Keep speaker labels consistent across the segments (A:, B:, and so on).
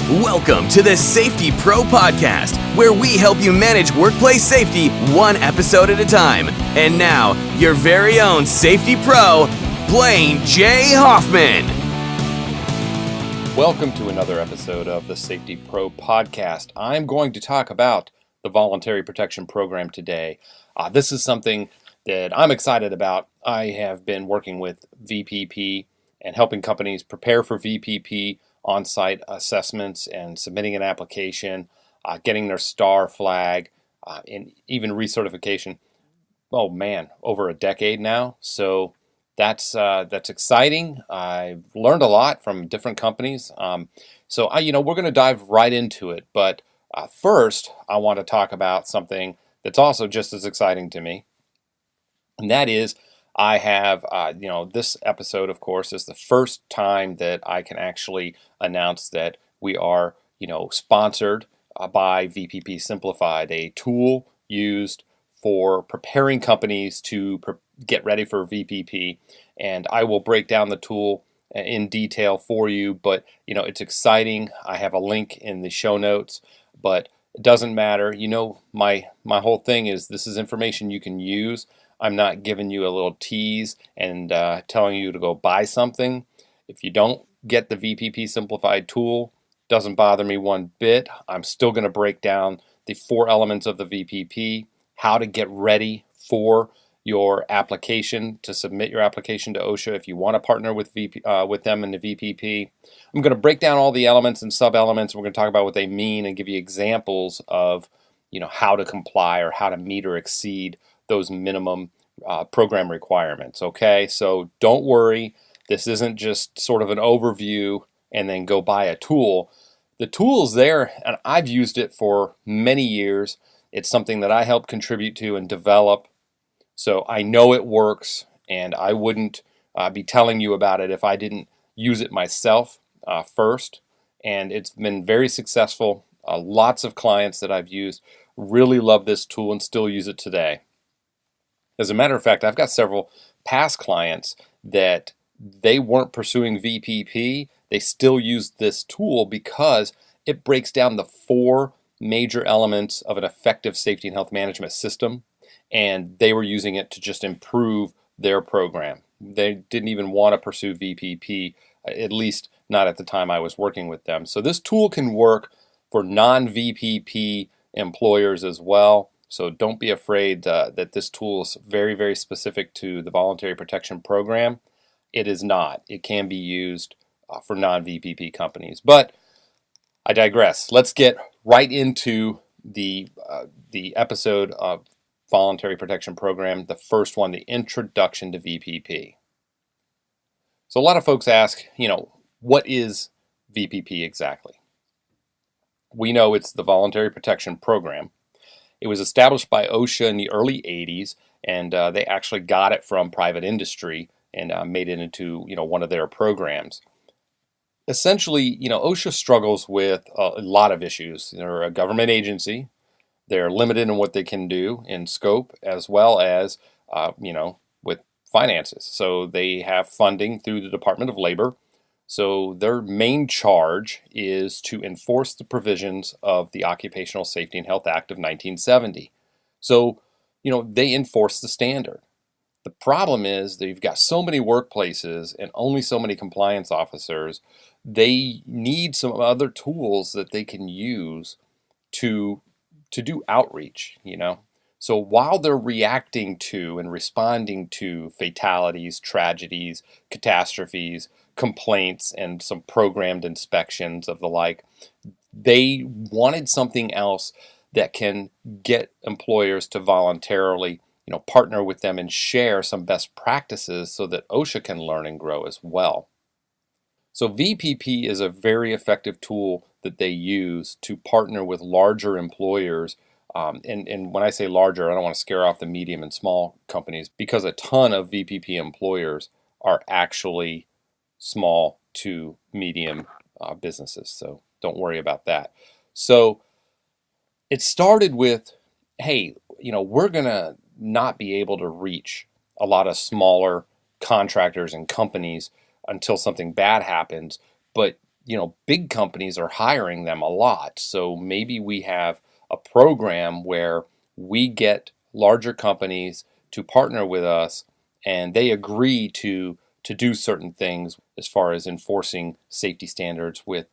A: Welcome to the Safety Pro Podcast, where we help you manage workplace safety one episode at a time. And now, your very own Safety Pro, Blaine J. Hoffman.
B: Welcome to another episode of the Safety Pro Podcast. I'm going to talk about the Voluntary Protection Program today. This is something that I'm excited about. I have been working with VPP and helping companies prepare for VPP on-site assessments and submitting an application, getting their STAR flag, and even recertification. Oh man, over a decade now. So that's exciting. I've learned a lot from different companies. So we're going to dive right into it. But first, I want to talk about something that's also just as exciting to me, and that is I have, this episode, of course, is the first time that I can actually announce that we are, sponsored by VPP Simplified, a tool used for preparing companies to get ready for VPP. And I will break down the tool in detail for you, but, it's exciting. I have a link in the show notes, but it doesn't matter. My whole thing is this is information you can use. I'm not giving you a little tease and telling you to go buy something. If you don't get the VPP Simplified tool, doesn't bother me one bit. I'm still going to break down the 4 elements of the VPP, how to get ready for your application, to submit your application to OSHA if you want to partner with them in the VPP. I'm going to break down all the elements and sub-elements. We're going to talk about what they mean and give you examples of how to comply or how to meet or exceed those minimum program requirements, okay? So don't worry, this isn't just sort of an overview and then go buy a tool. The tool is there, and I've used it for many years. It's something that I helped contribute to and develop, so I know it works, and I wouldn't be telling you about it if I didn't use it myself first, and it's been very successful. Lots of clients that I've used really love this tool and still use it today. As a matter of fact, I've got several past clients that they weren't pursuing VPP. They still use this tool because it breaks down the 4 major elements of an effective safety and health management system, and they were using it to just improve their program. They didn't even want to pursue VPP, at least not at the time I was working with them. So this tool can work for non-VPP employers as well. So don't be afraid that this tool is very, very specific to the Voluntary Protection Program. It is not. It can be used for non-VPP companies. But I digress. Let's get right into the episode of Voluntary Protection Program, the first one, the introduction to VPP. So a lot of folks ask, what is VPP exactly? We know it's the Voluntary Protection Program. It was established by OSHA in the early 80s, and they actually got it from private industry and made it into one of their programs. Essentially, OSHA struggles with a lot of issues. They're a government agency. They're limited in what they can do in scope, as well as with finances. So they have funding through the Department of Labor. So their main charge is to enforce the provisions of the Occupational Safety and Health Act of 1970. So, they enforce the standard. The problem is that you've got so many workplaces and only so many compliance officers. They need some other tools that they can use to do outreach, So while they're reacting to and responding to fatalities, tragedies, catastrophes, complaints, and some programmed inspections of the like, they wanted something else that can get employers to voluntarily, partner with them and share some best practices so that OSHA can learn and grow as well. So VPP is a very effective tool that they use to partner with larger employers. And when I say larger, I don't want to scare off the medium and small companies, because a ton of VPP employers are actually small to medium businesses. So don't worry about that. So it started with, hey, we're going to not be able to reach a lot of smaller contractors and companies until something bad happens. But big companies are hiring them a lot. So maybe we have a program where we get larger companies to partner with us, and they agree to do certain things as far as enforcing safety standards with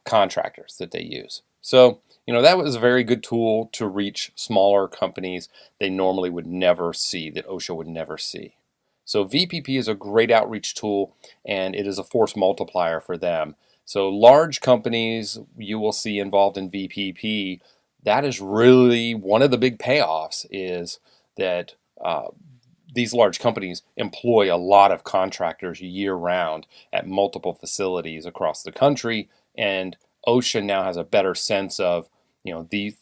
B: contractors that they use. So, that was a very good tool to reach smaller companies they normally would never see, that OSHA would never see. So VPP is a great outreach tool, and it is a force multiplier for them. So large companies you will see involved in VPP, that is really one of the big payoffs, is that these large companies employ a lot of contractors year-round at multiple facilities across the country, and OSHA now has a better sense of,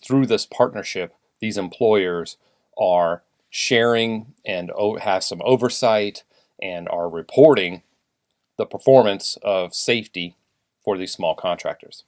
B: through this partnership, these employers are sharing and have some oversight and are reporting the performance of safety for these small contractors.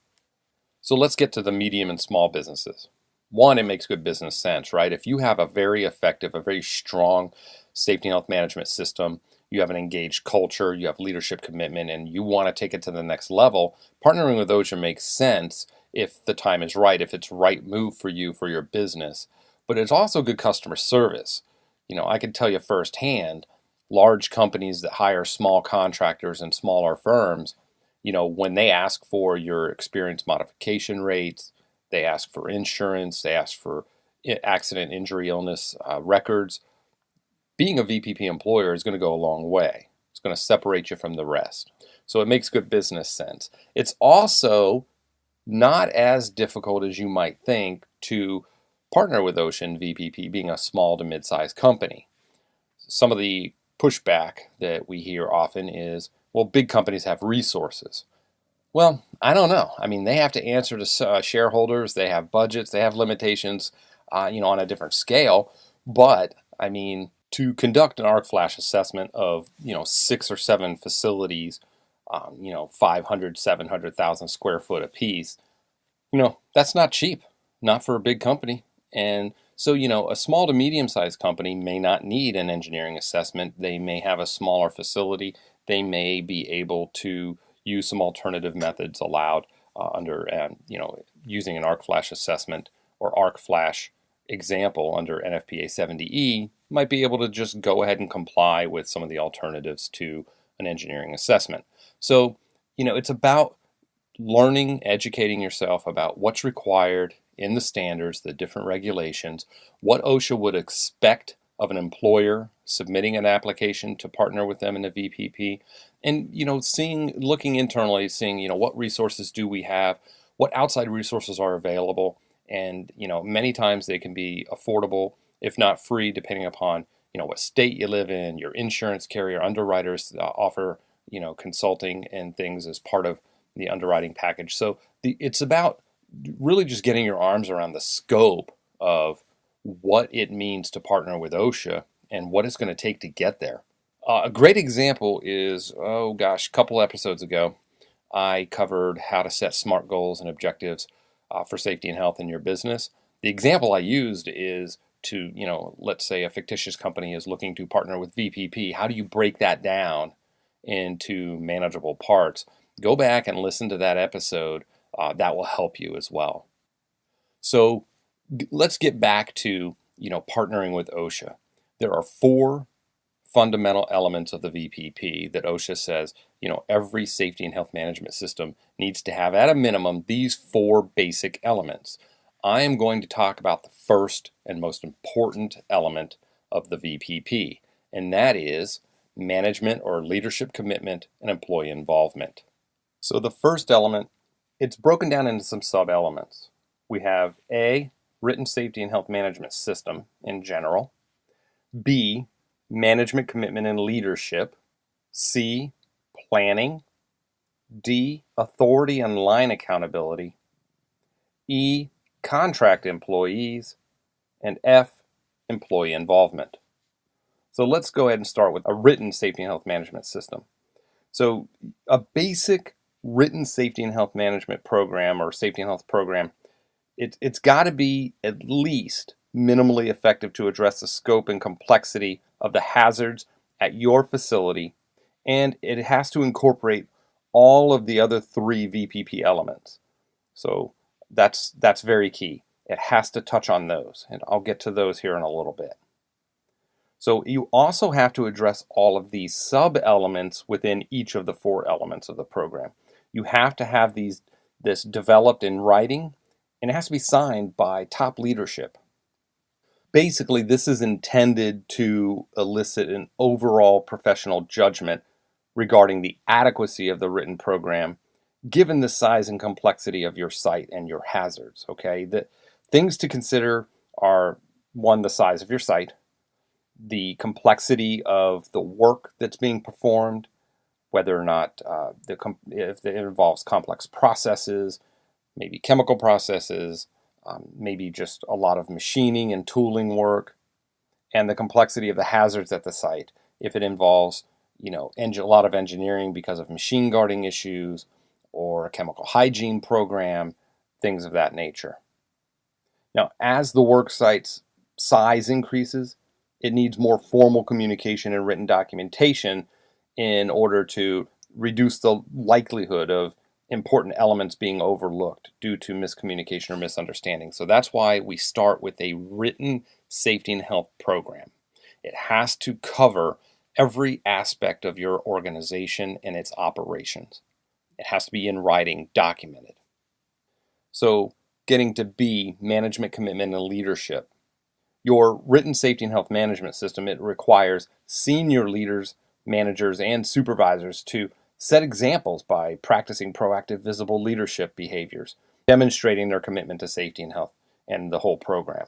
B: So let's get to the medium and small businesses. One, it makes good business sense, right? If you have a very effective, a very strong safety and health management system, you have an engaged culture, you have leadership commitment, and you want to take it to the next level, partnering with OSHA makes sense if the time is right, if it's the right move for you, for your business. But it's also good customer service. I can tell you firsthand, large companies that hire small contractors and smaller firms, when they ask for your experience modification rates, they ask for insurance, they ask for accident, injury, illness records, being a VPP employer is going to go a long way. It's going to separate you from the rest. So it makes good business sense. It's also not as difficult as you might think to partner with OSHA and VPP, being a small to mid-sized company. Some of the pushback that we hear often is, well, big companies have resources. Well, I don't know. I mean, they have to answer to shareholders. They have budgets. They have limitations, on a different scale. But, I mean, to conduct an arc flash assessment of, 6 or 7 facilities, 500, 700,000 square foot apiece, that's not cheap, not for a big company. And so, a small to medium-sized company may not need an engineering assessment. They may have a smaller facility. They may be able to use some alternative methods allowed under, using an arc flash assessment or arc flash example under NFPA 70E, might be able to just go ahead and comply with some of the alternatives to an engineering assessment. So, it's about learning, educating yourself about what's required in the standards, the different regulations, what OSHA would expect of an employer submitting an application to partner with them in the VPP, and looking internally, seeing what resources do we have, what outside resources are available, and many times they can be affordable, if not free, depending upon what state you live in, your insurance carrier, underwriters offer consulting and things as part of the underwriting package. So it's about really just getting your arms around the scope of what it means to partner with OSHA and what it's going to take to get there. A great example is, a couple episodes ago, I covered how to set SMART goals and objectives for safety and health in your business. The example I used is to, let's say a fictitious company is looking to partner with VPP. How do you break that down into manageable parts? Go back and listen to that episode. That will help you as well. So let's get back to, partnering with OSHA. There are 4 fundamental elements of the VPP that OSHA says, every safety and health management system needs to have at a minimum these 4 basic elements. I am going to talk about the first and most important element of the VPP, and that is management or leadership commitment and employee involvement. So the first element, it's broken down into some sub-elements. We have A, written safety and health management system in general. B, management commitment and leadership. C, planning. D, authority and line accountability. E, contract employees. And F, employee involvement. So let's go ahead and start with a written safety and health management system. So a basic written safety and health management program or safety and health program, it's got to be at least minimally effective to address the scope and complexity of the hazards at your facility, and it has to incorporate all of the other 3 VPP elements. So that's very key. It has to touch on those, and I'll get to those here in a little bit. So you also have to address all of these sub-elements within each of the 4 elements of the program. You have to have this developed in writing, and it has to be signed by top leadership. Basically, this is intended to elicit an overall professional judgment regarding the adequacy of the written program, given the size and complexity of your site and your hazards. Okay, the things to consider are: 1, the size of your site, the complexity of the work that's being performed, whether or not if it involves complex processes, maybe chemical processes, maybe just a lot of machining and tooling work, and the complexity of the hazards at the site. If it involves, a lot of engineering because of machine guarding issues or a chemical hygiene program, things of that nature. Now, as the work site's size increases, it needs more formal communication and written documentation in order to reduce the likelihood of important elements being overlooked due to miscommunication or misunderstanding. So that's why we start with a written safety and health program. It has to cover every aspect of your organization and its operations. It has to be in writing, documented. So getting to B, management commitment and leadership. Your written safety and health management system, it requires senior leaders, managers, and supervisors to set examples by practicing proactive, visible leadership behaviors, demonstrating their commitment to safety and health and the whole program.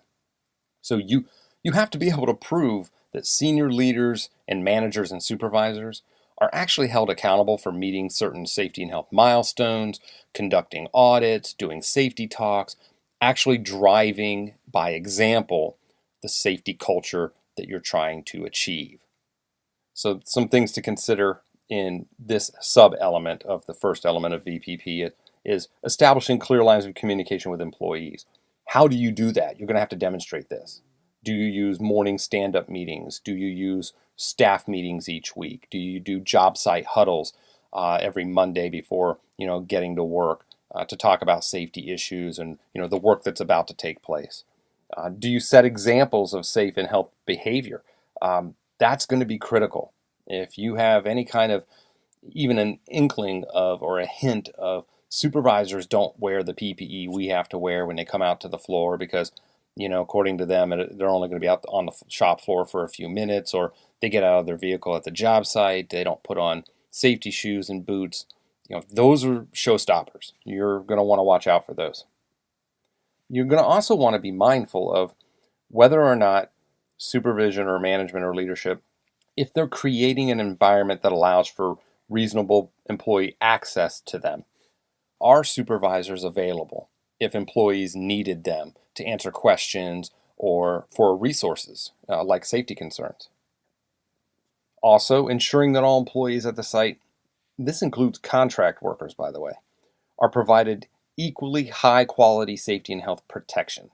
B: So you have to be able to prove that senior leaders and managers and supervisors are actually held accountable for meeting certain safety and health milestones, conducting audits, doing safety talks, actually driving by example the safety culture that you're trying to achieve. So some things to consider in this sub-element of the first element of VPP is establishing clear lines of communication with employees. How do you do that? You're going to have to demonstrate this. Do you use morning stand-up meetings? Do you use staff meetings each week? Do you do job site huddles every Monday before getting to work to talk about safety issues and the work that's about to take place? Do you set examples of safe and health behavior? That's going to be critical. If you have any kind of, even an inkling of or a hint of supervisors don't wear the PPE we have to wear when they come out to the floor because, according to them, they're only going to be out on the shop floor for a few minutes, or they get out of their vehicle at the job site, they don't put on safety shoes and boots. Those are showstoppers. You're going to want to watch out for those. You're going to also want to be mindful of whether or not supervision or management or leadership, if they're creating an environment that allows for reasonable employee access to them. Are supervisors available if employees needed them to answer questions or for resources like safety concerns? Also, ensuring that all employees at the site, this includes contract workers, by the way, are provided equally high quality safety and health protection.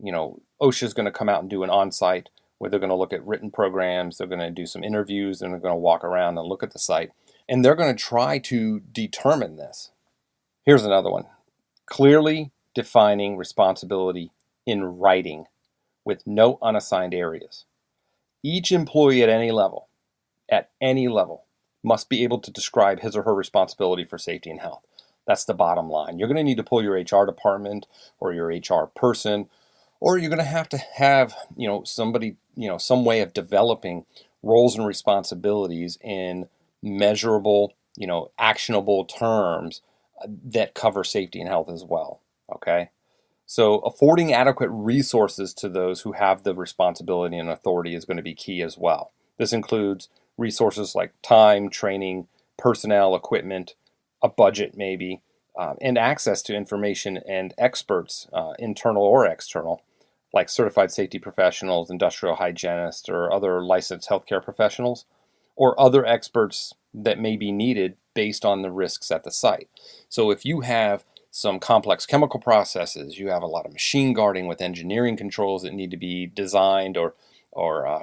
B: OSHA is going to come out and do an on-site where they're going to look at written programs, they're going to do some interviews, and they're going to walk around and look at the site. And they're going to try to determine this. Here's another one. Clearly defining responsibility in writing with no unassigned areas. Each employee at any level, must be able to describe his or her responsibility for safety and health. That's the bottom line. You're going to need to pull your HR department or your HR person, or you're going to have somebody, some way of developing roles and responsibilities in measurable, actionable terms that cover safety and health as well. Okay. So affording adequate resources to those who have the responsibility and authority is going to be key as well. This includes resources like time, training, personnel, equipment, a budget maybe, and access to information and experts, internal or external, like certified safety professionals, industrial hygienists, or other licensed healthcare professionals, or other experts that may be needed based on the risks at the site. So if you have some complex chemical processes, you have a lot of machine guarding with engineering controls that need to be designed or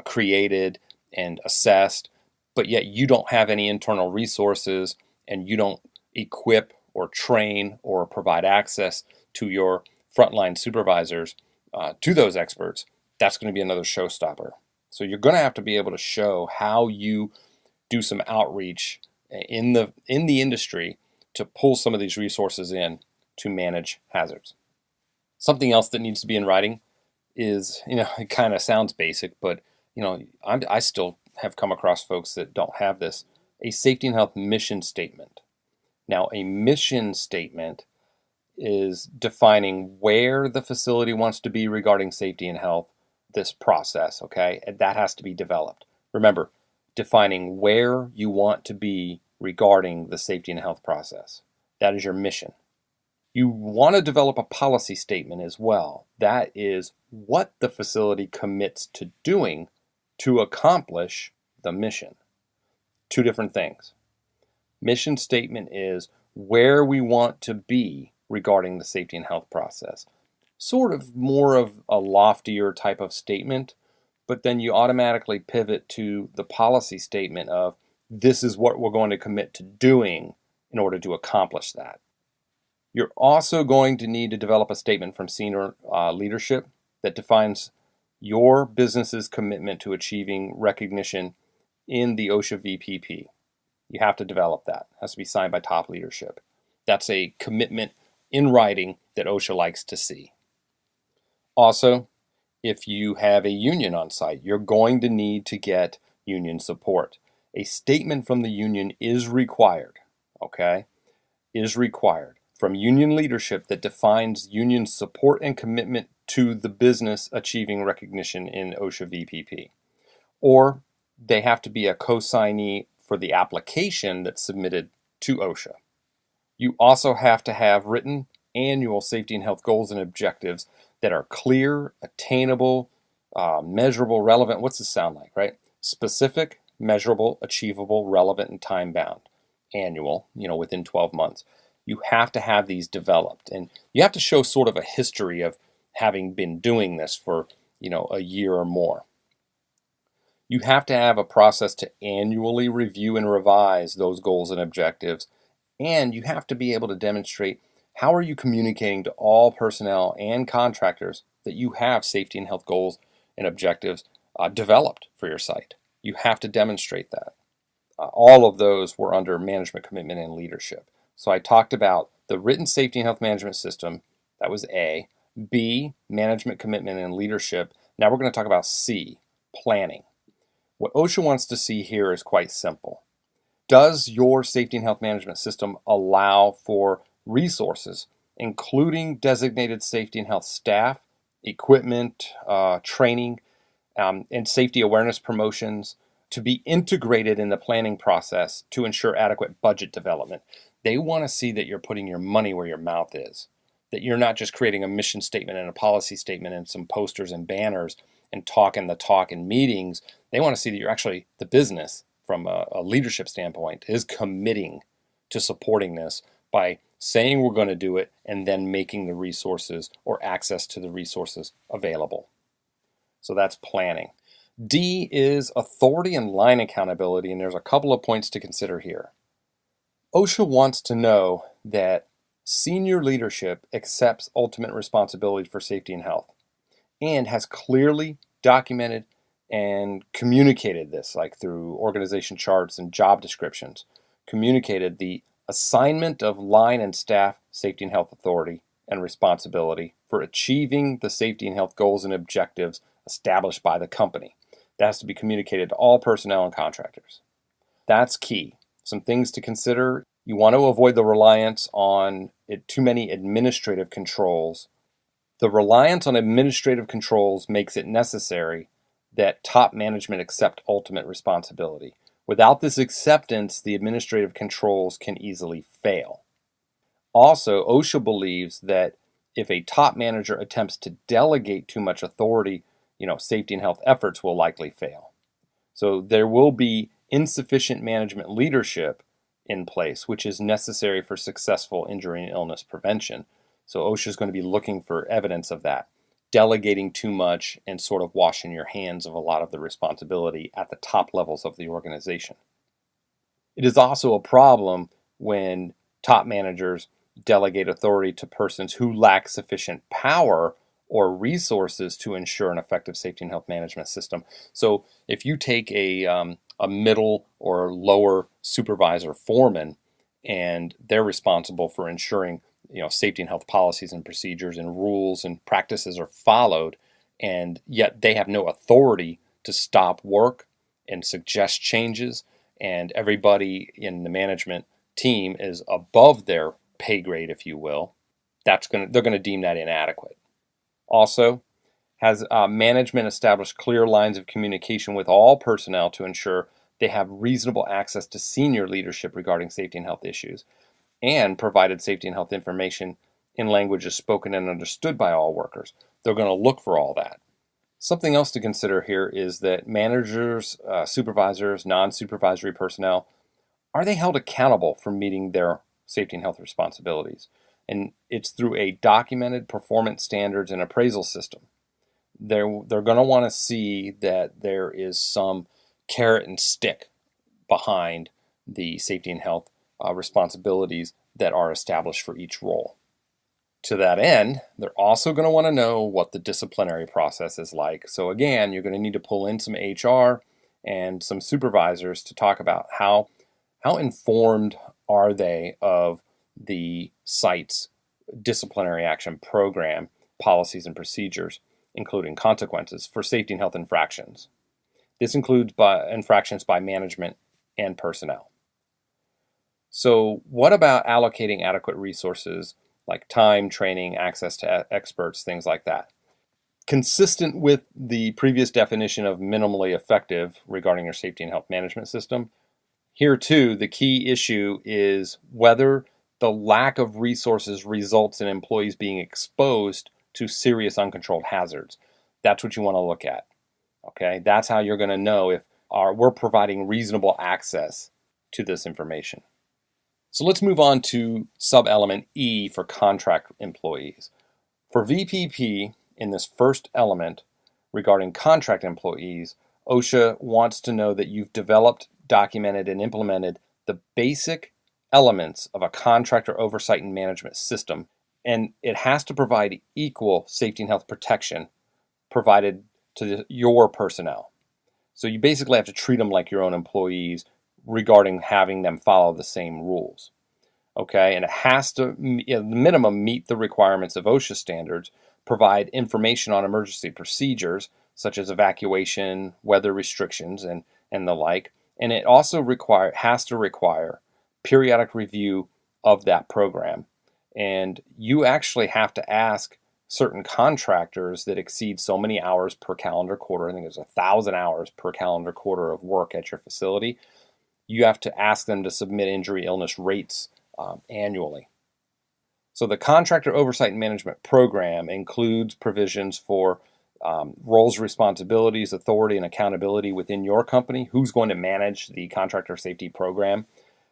B: created and assessed, but yet you don't have any internal resources and you don't equip or train or provide access to your frontline supervisors to those experts, that's going to be another showstopper. So you're going to have to be able to show how you do some outreach in the industry to pull some of these resources in to manage hazards. Something else that needs to be in writing is, it kind of sounds basic, but I still have come across folks that don't have this, a safety and health mission statement. Now, a mission statement is defining where the facility wants to be regarding safety and health, this process, okay? And that has to be developed. Remember, defining where you want to be regarding the safety and health process. That is your mission. You want to develop a policy statement as well. That is what the facility commits to doing to accomplish the mission. Two different things. Mission statement is where we want to be regarding the safety and health process. Sort of more of a loftier type of statement, but then you automatically pivot to the policy statement of this is what we're going to commit to doing in order to accomplish that. You're also going to need to develop a statement from senior leadership that defines your business's commitment to achieving recognition in the OSHA VPP. You have to develop that. It has to be signed by top leadership. That's a commitment in writing that OSHA likes to see. Also, if you have a union on site, you're going to need to get union support. A statement from the union is required, okay? Is required from union leadership that defines union support and commitment to the business achieving recognition in OSHA VPP. Or they have to be a co-signee for the application that's submitted to OSHA. You also have to have written annual safety and health goals and objectives that are clear, attainable, measurable, relevant. What's this sound like, right? Specific, measurable, achievable, relevant, and time-bound. Annual, within 12 months. You have to have these developed, and you have to show sort of a history of having been doing this for, a year or more. You have to have a process to annually review and revise those goals and objectives, and you have to be able to demonstrate how are you communicating to all personnel and contractors that you have safety and health goals and objectives developed for your site. You have to demonstrate that. All of those were under management commitment and leadership. So I talked about the written safety and health management system. That was A. B, management commitment and leadership. Now we're going to talk about C, planning. What OSHA wants to see here is quite simple. Does your safety and health management system allow for resources, including designated safety and health staff, equipment, training, and safety awareness promotions to be integrated in the planning process to ensure adequate budget development? They want to see that you're putting your money where your mouth is, that you're not just creating a mission statement and a policy statement and some posters and banners and talking the talk in meetings. They want to see that you're actually, the business from a leadership standpoint is committing to supporting this by saying we're going to do it and then making the resources or access to the resources available. So that's planning. D is authority and line accountability, and there's a couple of points to consider here. OSHA wants to know that senior leadership accepts ultimate responsibility for safety and health and has clearly documented and communicated this, like through organization charts and job descriptions, communicated the assignment of line and staff safety and health authority and responsibility for achieving the safety and health goals and objectives established by the company. That has to be communicated to all personnel and contractors. That's key. Some things to consider. You want to avoid the reliance on too many administrative controls. The reliance on administrative controls makes it necessary that top management accept ultimate responsibility. Without this acceptance, the administrative controls can easily fail. Also, OSHA believes that if a top manager attempts to delegate too much authority, safety and health efforts will likely fail. So there will be insufficient management leadership in place, which is necessary for successful injury and illness prevention. So OSHA is going to be looking for evidence of that, delegating too much and sort of washing your hands of a lot of the responsibility at the top levels of the organization. It is also a problem when Top managers delegate authority to persons who lack sufficient power or resources to ensure an effective safety and health management system. So if you take a middle or lower supervisor foreman, and they're responsible for ensuring safety and health policies and procedures and rules and practices are followed, and yet they have no authority to stop work and suggest changes, and everybody in the management team is above their pay grade, if you will, they're going to deem that inadequate. Also, has management established clear lines of communication with all personnel to ensure they have reasonable access to senior leadership regarding safety and health issues, and provided safety and health information in languages spoken and understood by all workers. They're going to look for all that. Something else to consider here is that managers, supervisors, non-supervisory personnel, are they held accountable for meeting their safety and health responsibilities? And it's through a documented performance standards and appraisal system. They're going to want to see that there is some carrot and stick behind the safety and health responsibilities that are established for each role. To that end, they're also going to want to know what the disciplinary process is like. So again, you're going to need to pull in some HR and some supervisors to talk about how informed are they of the site's disciplinary action program, policies and procedures, including consequences for safety and health infractions. This includes infractions by management and personnel. So what about allocating adequate resources like time, training, access to experts, things like that? Consistent with the previous definition of minimally effective regarding your safety and health management system, here too, the key issue is whether the lack of resources results in employees being exposed to serious uncontrolled hazards. That's what you want to look at. Okay, that's how you're going to know if we're providing reasonable access to this information. So let's move on to sub-element E for contract employees. For VPP, in this first element regarding contract employees, OSHA wants to know that you've developed, documented, and implemented the basic elements of a contractor oversight and management system, and it has to provide equal safety and health protection provided to your personnel. So you basically have to treat them like your own employees regarding having them follow the same rules. Okay, and it has to, at the minimum, meet the requirements of OSHA standards, provide information on emergency procedures, such as evacuation, weather restrictions, and the like. And it also has to require periodic review of that program. And you actually have to ask certain contractors that exceed so many hours per calendar quarter, I think it's 1,000 hours per calendar quarter of work at your facility, you have to ask them to submit injury illness rates annually. So the Contractor Oversight and Management Program includes provisions for roles, responsibilities, authority, and accountability within your company, who's going to manage the contractor safety program,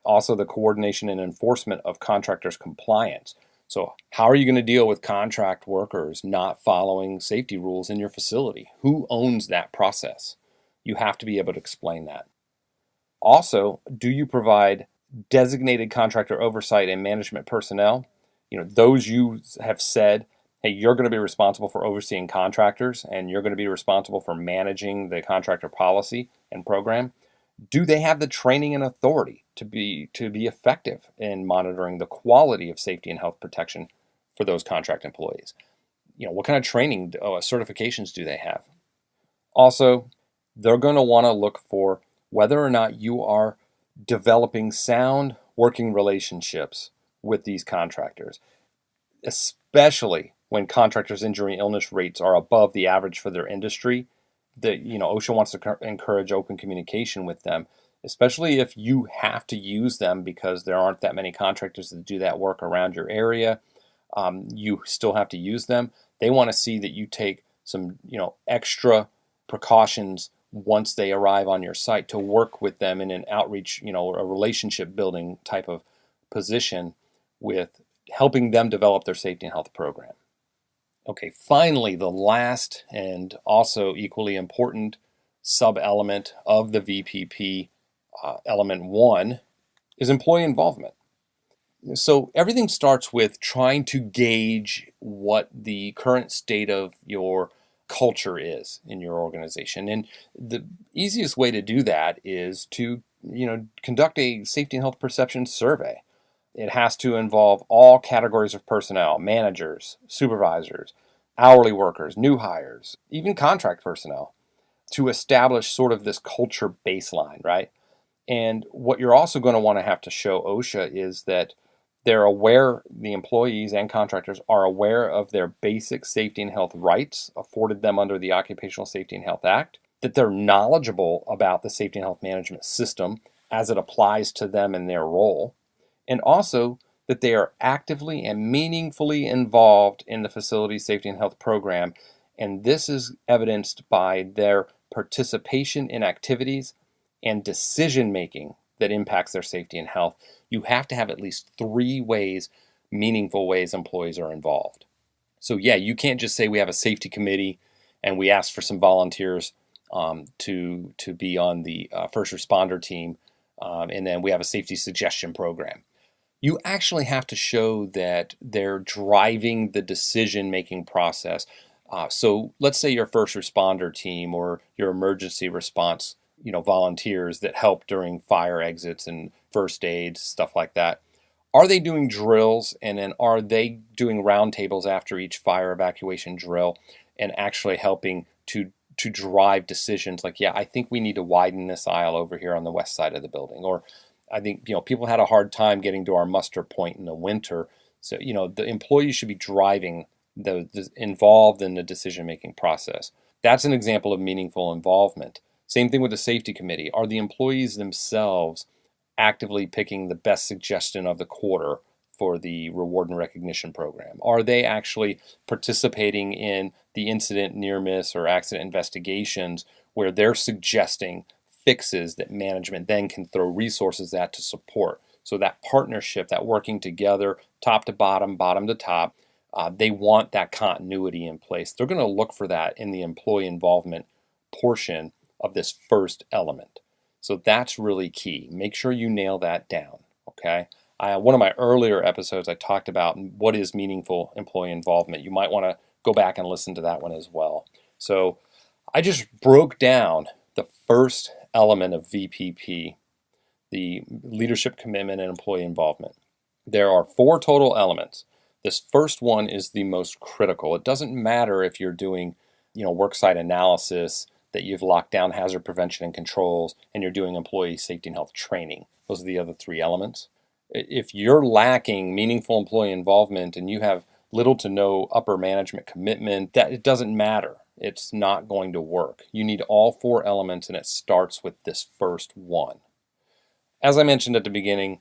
B: also the coordination and enforcement of contractors' compliance. So how are you going to deal with contract workers not following safety rules in your facility? Who owns that process? You have to be able to explain that. Also, do you provide designated contractor oversight and management personnel? Those you have said, hey, you're going to be responsible for overseeing contractors and you're going to be responsible for managing the contractor policy and program. Do they have the training and authority to be effective in monitoring the quality of safety and health protection for those contract employees? What kind of training, certifications do they have? Also, they're going to want to look for whether or not you are developing sound working relationships with these contractors, especially when contractors' injury illness rates are above the average for their industry. OSHA wants to encourage open communication with them, especially if you have to use them because there aren't that many contractors that do that work around your area. You still have to use them. They want to see that you take some, extra precautions once they arrive on your site to work with them in an outreach, a relationship building type of position with helping them develop their safety and health program. Okay, finally, the last and also equally important sub-element of the VPP, element 1, is employee involvement. So everything starts with trying to gauge what the current state of your culture is in your organization. And the easiest way to do that is to, conduct a safety and health perception survey. It has to involve all categories of personnel, managers, supervisors, hourly workers, new hires, even contract personnel, to establish sort of this culture baseline, right? And what you're also going to want to have to show OSHA is that they're aware, the employees and contractors are aware of their basic safety and health rights afforded them under the Occupational Safety and Health Act, that they're knowledgeable about the safety and health management system as it applies to them in their role, and also that they are actively and meaningfully involved in the facility safety and health program. And this is evidenced by their participation in activities and decision making that impacts their safety and health. You have to have at least 3 ways, meaningful ways employees are involved. So yeah, you can't just say we have a safety committee and we ask for some volunteers to be on the first responder team, and then we have a safety suggestion program. You actually have to show that they're driving the decision-making process. So let's say your first responder team or your emergency response, volunteers that help during fire exits and first aid, stuff like that. Are they doing drills, and then are they doing roundtables after each fire evacuation drill and actually helping to drive decisions like, yeah, I think we need to widen this aisle over here on the west side of the building, or I think people had a hard time getting to our muster point in the winter. So the employees should be driving involved in the decision-making process. That's an example of meaningful involvement. Same thing with the safety committee. Are the employees themselves actively picking the best suggestion of the quarter for the reward and recognition program? Are they actually participating in the incident, near miss, or accident investigations where they're suggesting fixes that management then can throw resources at to support? So that partnership, that working together, top to bottom, bottom to top, they want that continuity in place. They're going to look for that in the employee involvement portion of this first element. So that's really key. Make sure you nail that down, okay? One of my earlier episodes, I talked about what is meaningful employee involvement. You might want to go back and listen to that one as well. So I just broke down the first element of VPP, the leadership commitment and employee involvement. There are 4 total elements. This first one is the most critical. It doesn't matter if you're doing, worksite analysis, that you've locked down hazard prevention and controls, and you're doing employee safety and health training. Those are the other 3 elements. If you're lacking meaningful employee involvement and you have little to no upper management commitment, that it doesn't matter. It's not going to work. You need all 4 elements, and it starts with this first one. As I mentioned at the beginning,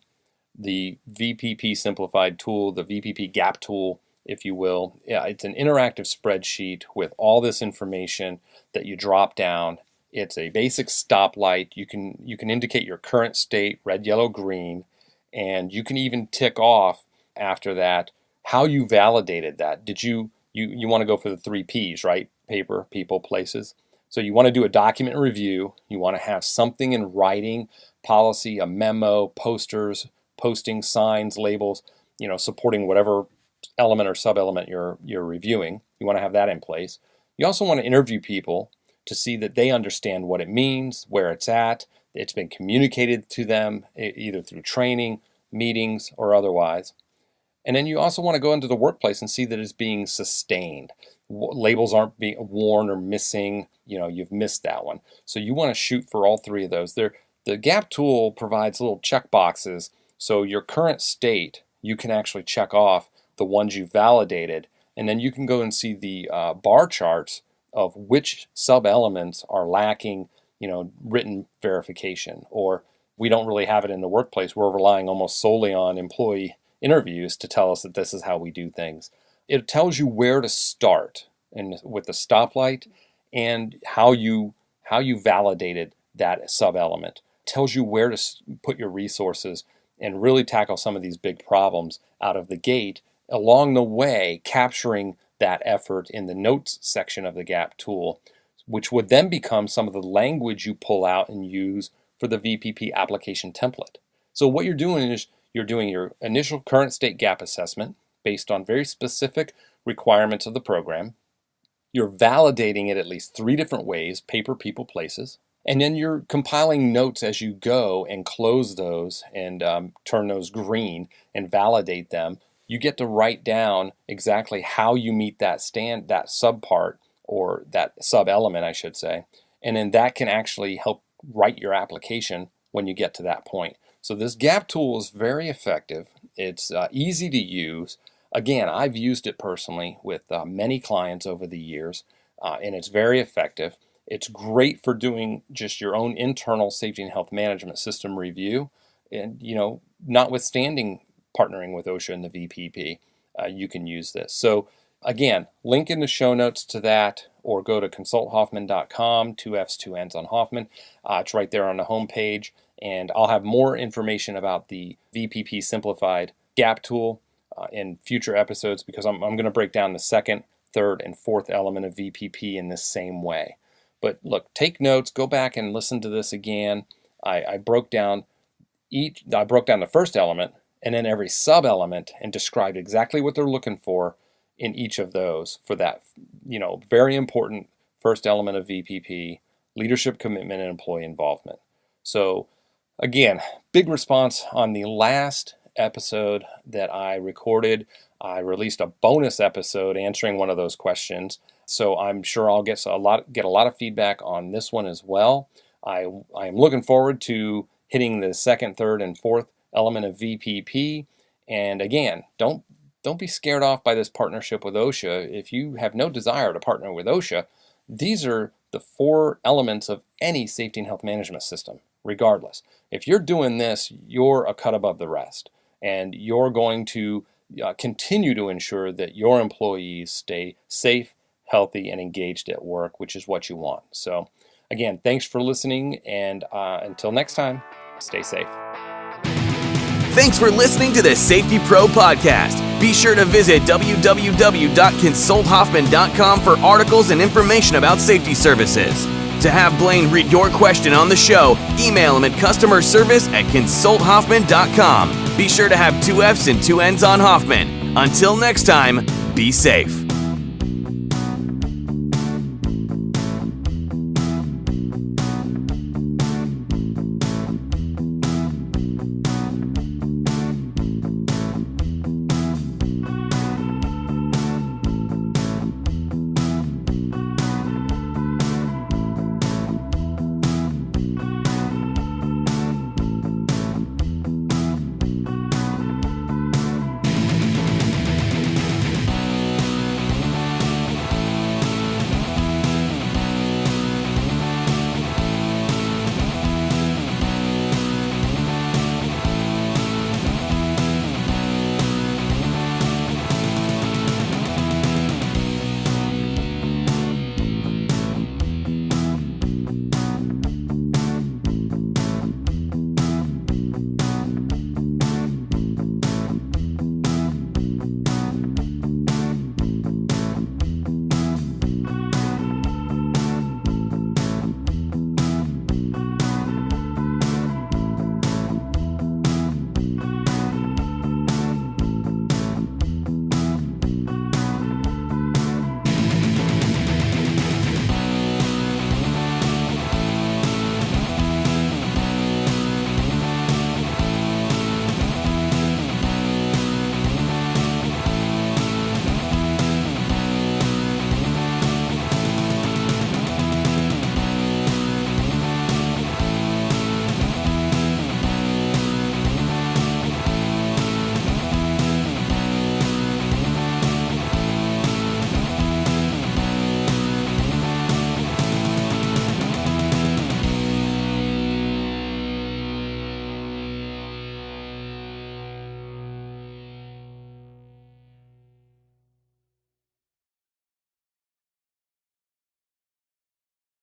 B: the VPP simplified tool, the VPP Gap Tool, if you will, it's an interactive spreadsheet with all this information that you drop down. It's a basic stoplight. You can indicate your current state, red, yellow, green, and you can even tick off after that how you validated that. Did you want to go for the 3 Ps, right? Paper, people, places. So you want to do a document review. You want to have something in writing, policy, a memo, posters, posting, signs, labels, supporting whatever element or sub-element you're reviewing. You want to have that in place. You also want to interview people to see that they understand what it means, where it's at, it's been communicated to them either through training, meetings, or otherwise. And then you also want to go into the workplace and see that it's being sustained. Labels aren't being worn or missing. You've missed that one. So you want to shoot for all 3 of those. The Gap tool provides little check boxes. So your current state, you can actually check off the ones you validated, and then you can go and see the bar charts of which sub-elements are lacking, written verification, or we don't really have it in the workplace. We're relying almost solely on employee interviews to tell us that this is how we do things. It tells you where to start and with the stoplight and how you validated that sub-element. It tells you where to put your resources and really tackle some of these big problems out of the gate, along the way capturing that effort in the notes section of the Gap tool, which would then become some of the language you pull out and use for the VPP application template. So what you're doing is you're doing your initial current state gap assessment based on very specific requirements of the program. You're validating it at least 3 different ways: paper, people, places. And then you're compiling notes as you go and close those and turn those green and validate them. You get to write down exactly how you meet that subpart, or that sub-element, I should say. And then that can actually help write your application when you get to that point. So this gap tool is very effective. It's easy to use. Again, I've used it personally with many clients over the years, and it's very effective. It's great for doing just your own internal safety and health management system review. And, notwithstanding partnering with OSHA and the VPP, you can use this. So again, link in the show notes to that, or go to consulthoffman.com, 2 F's, 2 N's on Hoffman. It's right there on the homepage. And I'll have more information about the VPP Simplified Gap Tool in future episodes, because I'm going to break down the second, third, and fourth element of VPP in this same way. But look, take notes, go back and listen to this again. I broke down the first element and then every sub-element and described exactly what they're looking for in each of those for that, very important first element of VPP: leadership, commitment, and employee involvement. So again, big response on the last episode that I recorded. I released a bonus episode answering one of those questions. So I'm sure I'll get a lot of feedback on this one as well. I am looking forward to hitting the second, third, and fourth element of VPP. And again, don't be scared off by this partnership with OSHA. If you have no desire to partner with OSHA, these are the 4 elements of any safety and health management system, regardless. If you're doing this, you're a cut above the rest, and you're going to continue to ensure that your employees stay safe, healthy, and engaged at work, which is what you want. So again, thanks for listening, and until next time, stay safe.
A: Thanks for listening to the Safety Pro Podcast. Be sure to visit www.consulthoffman.com for articles and information about safety services. To have Blaine read your question on the show, email him at customerservice@consulthoffman.com. Be sure to have 2 F's and 2 N's on Hoffman. Until next time, be safe.